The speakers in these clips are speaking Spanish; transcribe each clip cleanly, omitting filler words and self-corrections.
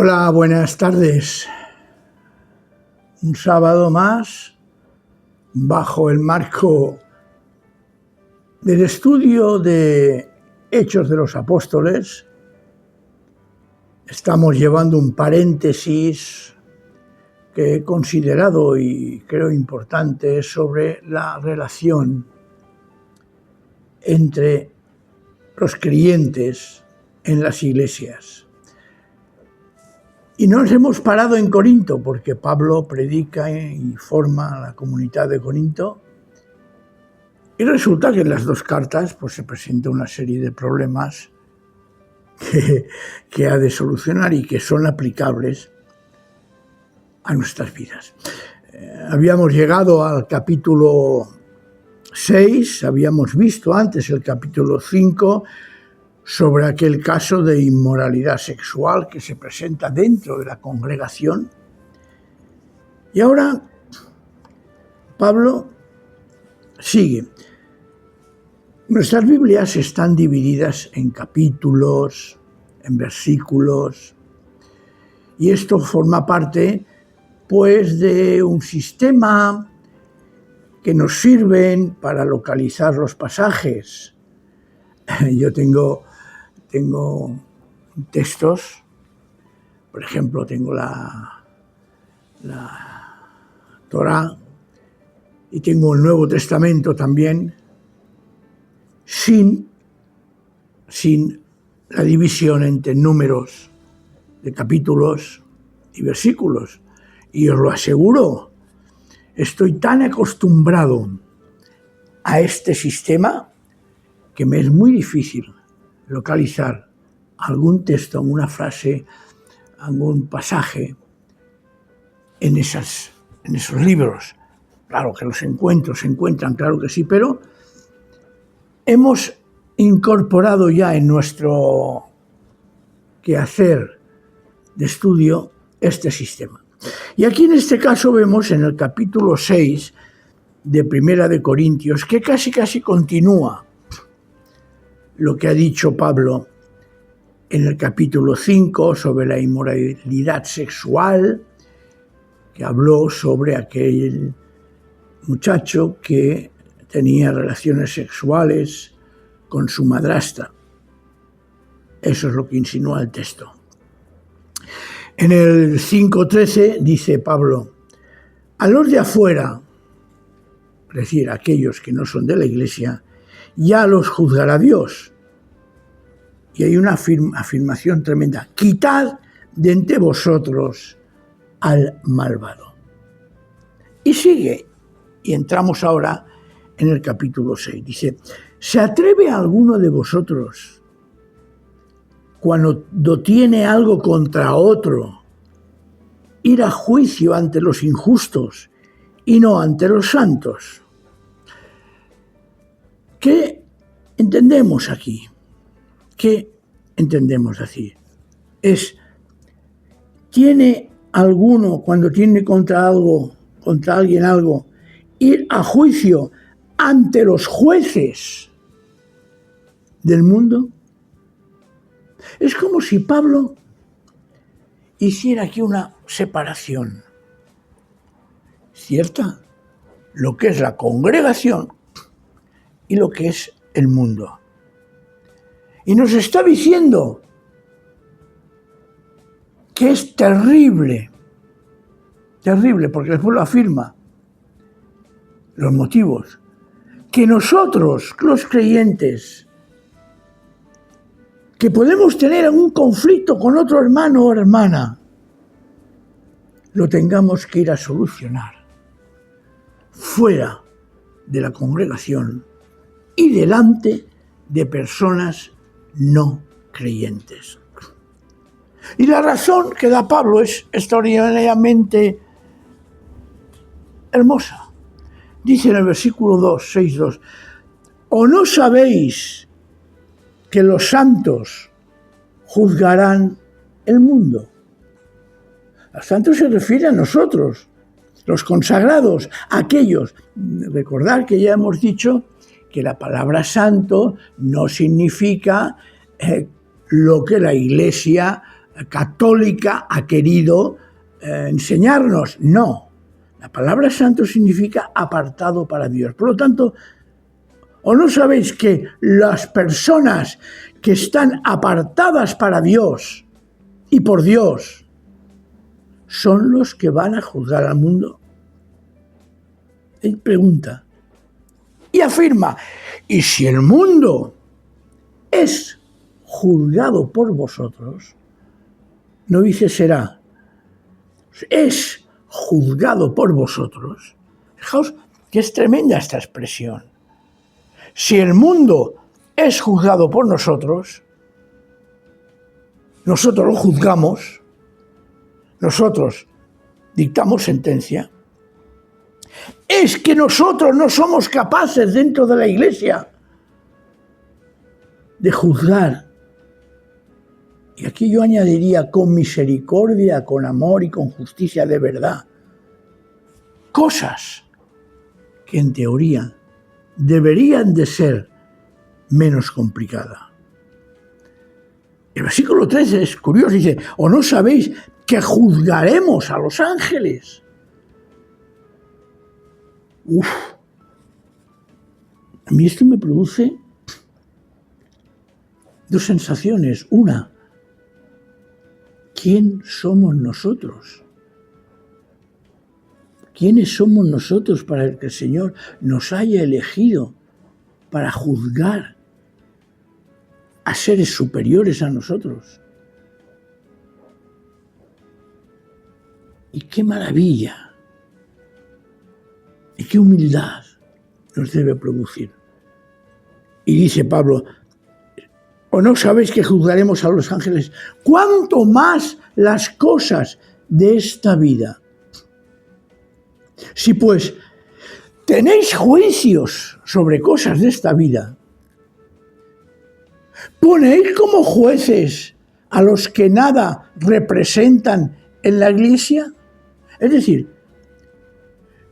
Hola, buenas tardes. Un sábado más, bajo el marco del estudio de Hechos de los Apóstoles, estamos llevando un paréntesis que he considerado y creo importante sobre la relación entre los creyentes en las iglesias. Y nos hemos parado en Corinto, porque Pablo predica y forma a la comunidad de Corinto. Y resulta que en las dos cartas se presenta una serie de problemas que ha de solucionar y que son aplicables a nuestras vidas. Habíamos llegado al capítulo 6, habíamos visto antes el capítulo 5, sobre aquel caso de inmoralidad sexual que se presenta dentro de la congregación. Y ahora Pablo sigue. Nuestras Biblias están divididas en capítulos, en versículos, y esto forma parte, de un sistema que nos sirven para localizar los pasajes. Yo tengo textos, por ejemplo, tengo la Torá y tengo el Nuevo Testamento también, sin la división entre números de capítulos y versículos. Y os lo aseguro, estoy tan acostumbrado a este sistema que me es muy difícil localizar algún texto, alguna frase, algún pasaje en esos libros. Claro que los se encuentran, claro que sí, pero hemos incorporado ya en nuestro quehacer de estudio este sistema. Y aquí en este caso vemos en el capítulo 6 de Primera de Corintios que casi continúa lo que ha dicho Pablo en el capítulo 5 sobre la inmoralidad sexual, que habló sobre aquel muchacho que tenía relaciones sexuales con su madrastra. Eso es lo que insinúa el texto. En el 5:13 dice Pablo: a los de afuera, es decir, aquellos que no son de la iglesia, ya los juzgará Dios. Y hay una afirmación tremenda: quitad de entre vosotros al malvado. Y sigue, y entramos ahora en el capítulo 6. Dice: ¿se atreve alguno de vosotros, cuando tiene algo contra otro, ir a juicio ante los injustos y no ante los santos? ¿Qué entendemos aquí? ¿Qué entendemos así? ¿Tiene alguno, cuando tiene contra alguien algo, ir a juicio ante los jueces del mundo? Es como si Pablo hiciera aquí una separación cierta, lo que es la congregación y lo que es el mundo. Y nos está diciendo que es terrible, porque después lo afirma, los motivos, que nosotros, los creyentes, que podemos tener un conflicto con otro hermano o hermana, lo tengamos que ir a solucionar fuera de la congregación y delante de personas no creyentes. Y la razón que da Pablo es extraordinariamente hermosa. Dice en el versículo 6:2: ¿o no sabéis que los santos juzgarán el mundo? Los santos se refiere a nosotros, los consagrados, aquellos. Recordad que ya hemos dicho que la palabra santo no significa lo que la Iglesia católica ha querido enseñarnos. No, la palabra santo significa apartado para Dios. Por lo tanto, ¿o no sabéis que las personas que están apartadas para Dios y por Dios son los que van a juzgar al mundo? Él pregunta y afirma, y si el mundo es juzgado por vosotros, no dice será, es juzgado por vosotros. Fijaos que es tremenda esta expresión. Si el mundo es juzgado por nosotros, nosotros lo juzgamos, nosotros dictamos sentencia, es que nosotros no somos capaces dentro de la Iglesia de juzgar. Y aquí yo añadiría con misericordia, con amor y con justicia de verdad. Cosas que en teoría deberían de ser menos complicadas. El versículo 13 es curioso, dice, ¿o no sabéis que juzgaremos a los ángeles? A mí esto me produce dos sensaciones. Una, ¿quién somos nosotros? ¿Quiénes somos nosotros para que el Señor nos haya elegido para juzgar a seres superiores a nosotros? Y qué maravilla y qué humildad nos debe producir. Y dice Pablo, ¿o no sabéis que juzgaremos a los ángeles? ¿Cuánto más las cosas de esta vida? Si pues tenéis juicios sobre cosas de esta vida, ¿ponéis como jueces a los que nada representan en la Iglesia? Es decir,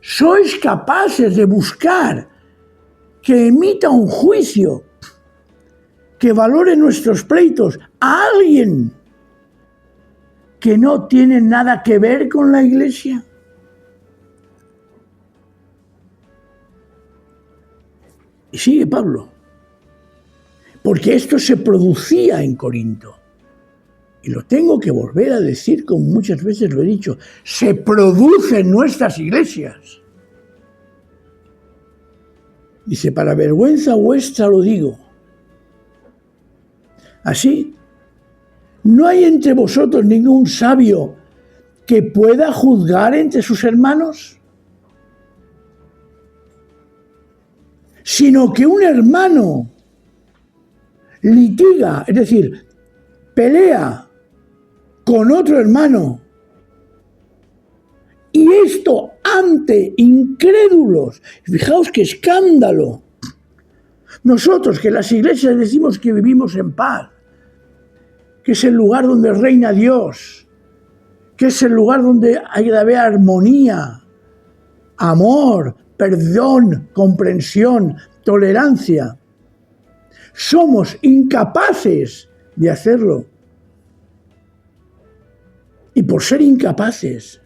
¿sois capaces de buscar que emita un juicio que valore nuestros pleitos a alguien que no tiene nada que ver con la Iglesia? Y sigue Pablo, porque esto se producía en Corinto. Y lo tengo que volver a decir, como muchas veces lo he dicho, se produce en nuestras iglesias. Dice, para vergüenza vuestra lo digo. Así, ¿no hay entre vosotros ningún sabio que pueda juzgar entre sus hermanos? Sino que un hermano litiga, es decir, pelea con otro hermano, y esto ante incrédulos. Fijaos qué escándalo. Nosotros que en las iglesias decimos que vivimos en paz, que es el lugar donde reina Dios, que es el lugar donde hay que haber armonía, amor, perdón, comprensión, tolerancia. Somos incapaces de hacerlo. Y por ser incapaces,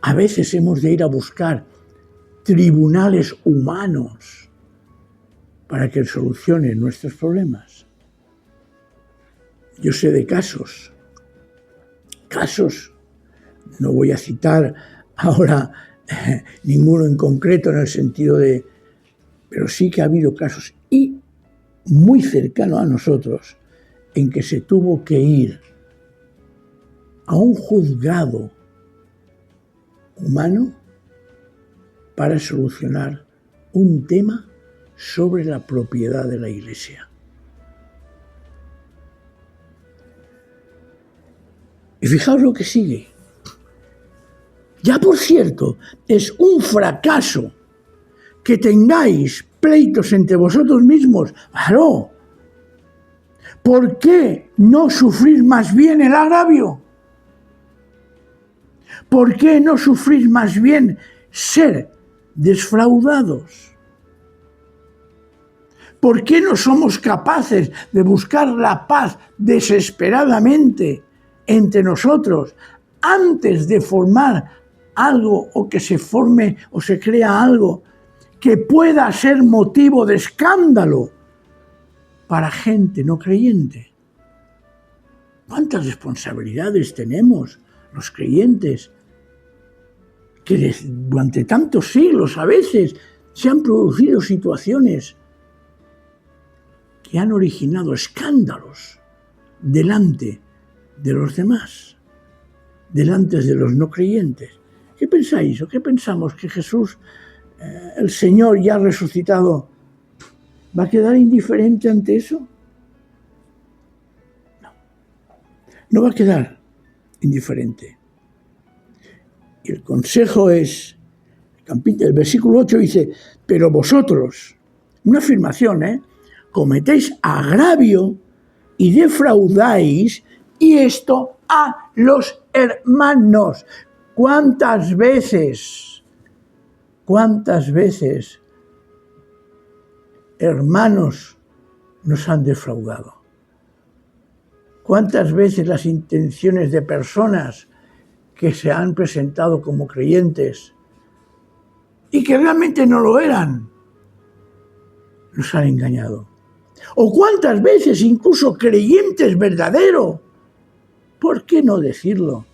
a veces hemos de ir a buscar tribunales humanos para que solucionen nuestros problemas. Yo sé de casos, no voy a citar ahora ninguno en concreto en el sentido de, pero sí que ha habido casos y muy cercano a nosotros en que se tuvo que ir a un juzgado humano para solucionar un tema sobre la propiedad de la Iglesia. Y fijaos lo que sigue. Ya por cierto, es un fracaso que tengáis pleitos entre vosotros mismos. Claro. ¿Por qué no sufrir más bien el agravio? ¿Por qué no sufrir más bien ser defraudados? ¿Por qué no somos capaces de buscar la paz desesperadamente entre nosotros antes de formar algo o que se forme o se crea algo que pueda ser motivo de escándalo para gente no creyente? ¿Cuántas responsabilidades tenemos los creyentes que durante tantos siglos a veces se han producido situaciones que han originado escándalos delante de los demás, delante de los no creyentes? ¿Qué pensáis o qué pensamos? ¿Que Jesús, el Señor ya resucitado, va a quedar indiferente ante eso? No va a quedar indiferente. Y el consejo es, el versículo 8 dice, pero vosotros, una afirmación, cometéis agravio y defraudáis, y esto a los hermanos. ¿Cuántas veces, hermanos, nos han defraudado? ¿Cuántas veces las intenciones de personas que se han presentado como creyentes y que realmente no lo eran, nos han engañado? ¿O cuántas veces incluso creyentes verdaderos, por qué no decirlo,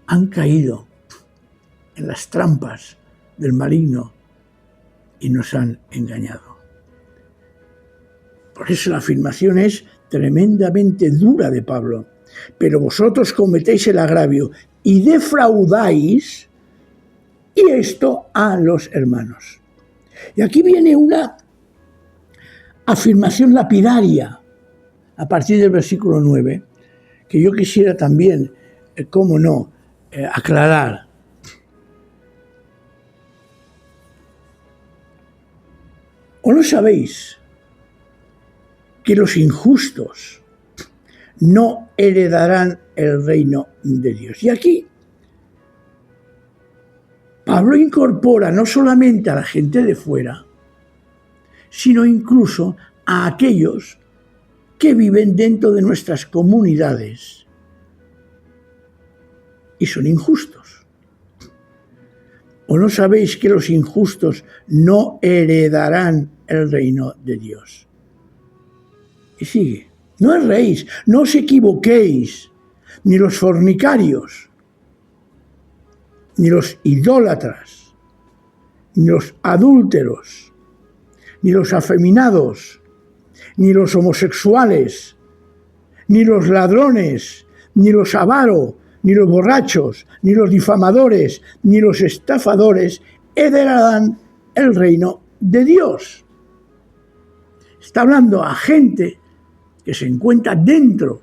han caído en las trampas del maligno y nos han engañado? Por eso la afirmación es tremendamente dura de Pablo. Pero vosotros cometéis el agravio y defraudáis, y esto a los hermanos. Y aquí viene una afirmación lapidaria a partir del versículo 9, que yo quisiera también, cómo no, aclarar. ¿O no sabéis que los injustos no heredarán el reino de Dios? Y aquí Pablo incorpora no solamente a la gente de fuera, sino incluso a aquellos que viven dentro de nuestras comunidades y son injustos. ¿O no sabéis que los injustos no heredarán el reino de Dios? Y sigue. No erréis, no os equivoquéis, ni los fornicarios, ni los idólatras, ni los adúlteros, ni los afeminados, ni los homosexuales, ni los ladrones, ni los avaros, ni los borrachos, ni los difamadores, ni los estafadores heredarán el reino de Dios. Está hablando a gente que se encuentra dentro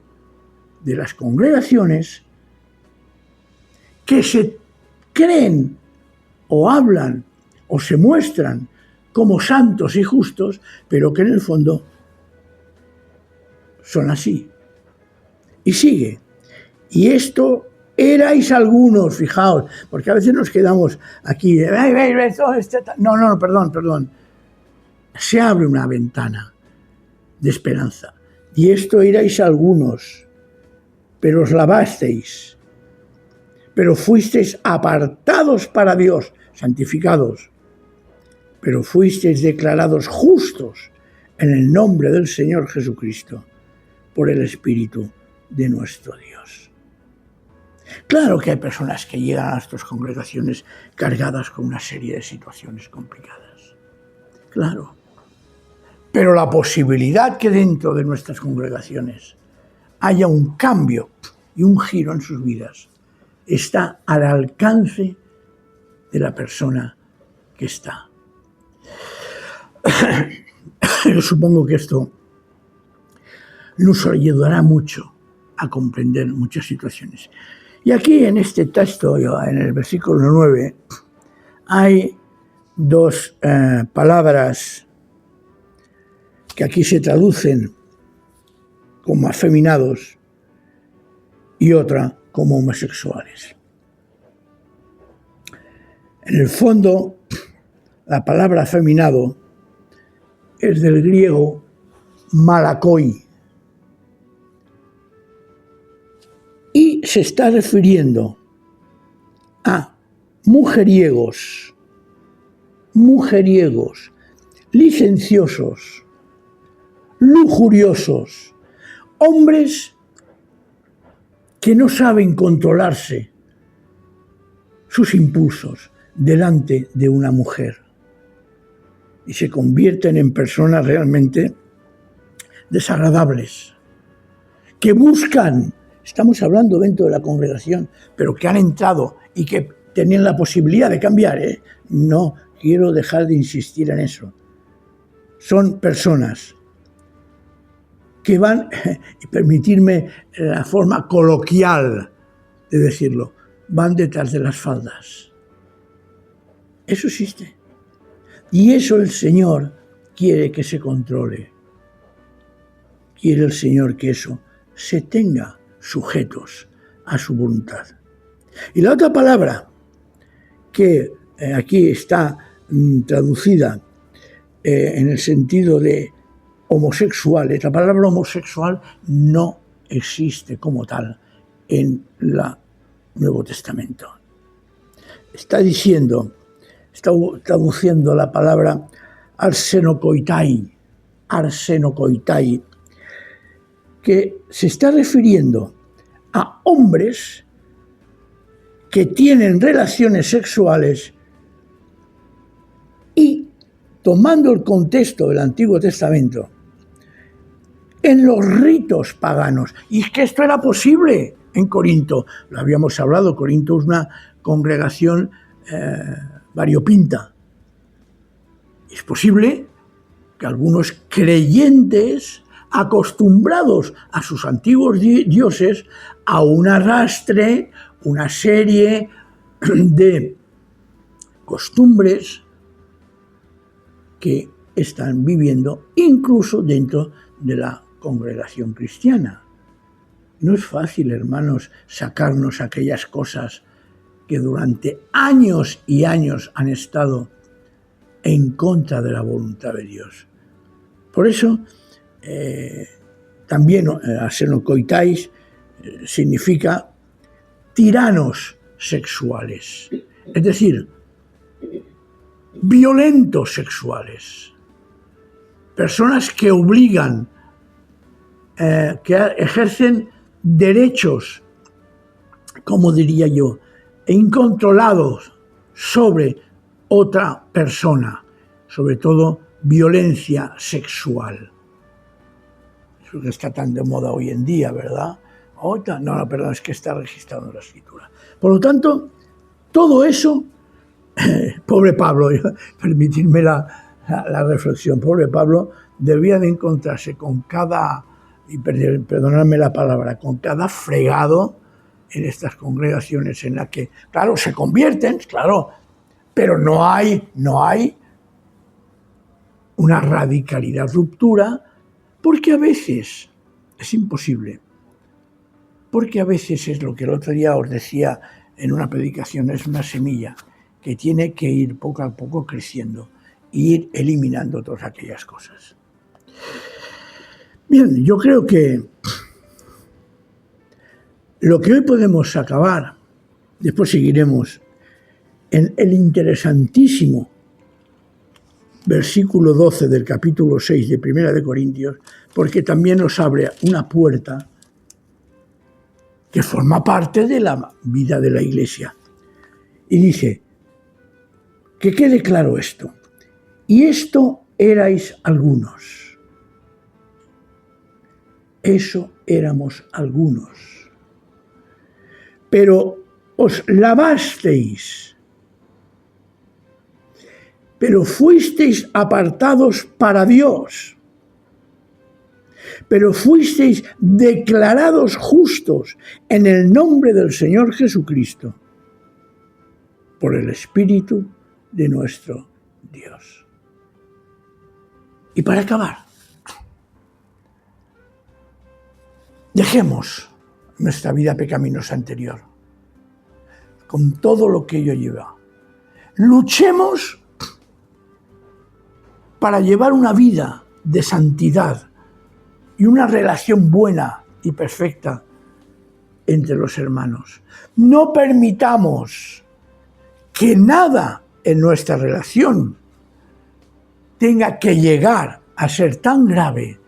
de las congregaciones, que se creen o hablan o se muestran como santos y justos, pero que en el fondo son así. Y sigue. Y esto erais algunos, fijaos, porque a veces nos quedamos aquí, no, perdón. Se abre una ventana de esperanza. Y esto erais algunos, pero os lavasteis, pero fuisteis apartados para Dios, santificados, pero fuisteis declarados justos en el nombre del Señor Jesucristo, por el Espíritu de nuestro Dios. Claro que hay personas que llegan a nuestras congregaciones cargadas con una serie de situaciones complicadas. Claro. Pero la posibilidad que dentro de nuestras congregaciones haya un cambio y un giro en sus vidas está al alcance de la persona que está. Yo supongo que esto nos ayudará mucho a comprender muchas situaciones. Y aquí en este texto, en el versículo 9, hay dos palabras que aquí se traducen como afeminados y otra como homosexuales. En el fondo, la palabra afeminado es del griego malakoi y se está refiriendo a mujeriegos, licenciosos, lujuriosos, hombres que no saben controlarse sus impulsos delante de una mujer y se convierten en personas realmente desagradables, que buscan, estamos hablando dentro de la congregación, pero que han entrado y que tenían la posibilidad de cambiar, no quiero dejar de insistir en eso. Son personas que van, y permitirme la forma coloquial de decirlo, van detrás de las faldas. Eso existe. Y eso el Señor quiere que se controle. Quiere el Señor que eso se tenga sujetos a su voluntad. Y la otra palabra que aquí está traducida en el sentido de homosexuales, la palabra homosexual no existe como tal en el Nuevo Testamento. Está traduciendo la palabra arsenokoitai, que se está refiriendo a hombres que tienen relaciones sexuales y, tomando el contexto del Antiguo Testamento, en los ritos paganos. Y es que esto era posible en Corinto. Lo habíamos hablado, Corinto es una congregación variopinta. Es posible que algunos creyentes acostumbrados a sus antiguos dioses, a un arrastre, una serie de costumbres que están viviendo incluso dentro de la congregación cristiana. No es fácil, hermanos, sacarnos aquellas cosas que durante años y años han estado en contra de la voluntad de Dios. Por eso, también arsenokoitais significa tiranos sexuales, es decir, violentos sexuales, personas que obligan, que ejercen derechos, como diría yo, incontrolados sobre otra persona, sobre todo violencia sexual. Eso que está tan de moda hoy en día, ¿verdad? No, perdón, es que está registrado en la Escritura. Por lo tanto, todo eso, pobre Pablo, permitidme la reflexión, pobre Pablo, debía de encontrarse con cada, y perdonadme la palabra, con cada fregado en estas congregaciones en las que, claro, se convierten, claro, pero no hay una radicalidad, ruptura, porque a veces es imposible. Porque a veces es lo que el otro día os decía en una predicación, es una semilla que tiene que ir poco a poco creciendo e ir eliminando todas aquellas cosas. Bien, yo creo que lo que hoy podemos acabar, después seguiremos en el interesantísimo versículo 12 del capítulo 6 de Primera de Corintios, porque también nos abre una puerta que forma parte de la vida de la Iglesia. Y dice, que quede claro esto, y esto erais algunos, eso éramos algunos, pero os lavasteis, pero fuisteis apartados para Dios, pero fuisteis declarados justos en el nombre del Señor Jesucristo, por el Espíritu de nuestro Dios. Y para acabar, dejemos nuestra vida pecaminosa anterior, con todo lo que ello lleva. Luchemos para llevar una vida de santidad y una relación buena y perfecta entre los hermanos. No permitamos que nada en nuestra relación tenga que llegar a ser tan grave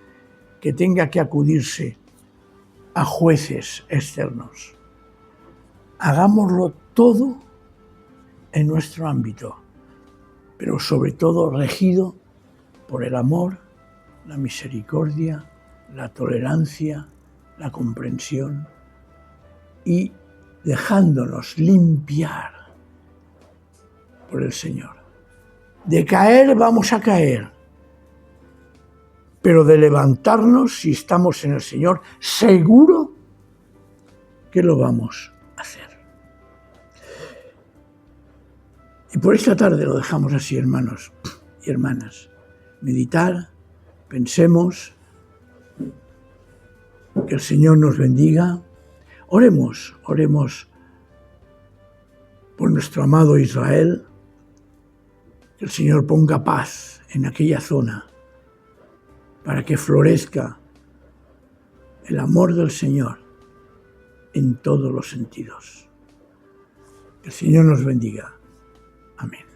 que tenga que acudirse a jueces externos. Hagámoslo todo en nuestro ámbito, pero sobre todo regido por el amor, la misericordia, la tolerancia, la comprensión y dejándonos limpiar por el Señor. De caer vamos a caer, pero de levantarnos, si estamos en el Señor, seguro que lo vamos a hacer. Y por esta tarde lo dejamos así, hermanos y hermanas. Meditar, pensemos, que el Señor nos bendiga. Oremos por nuestro amado Israel, que el Señor ponga paz en aquella zona para que florezca el amor del Señor en todos los sentidos. Que el Señor nos bendiga. Amén.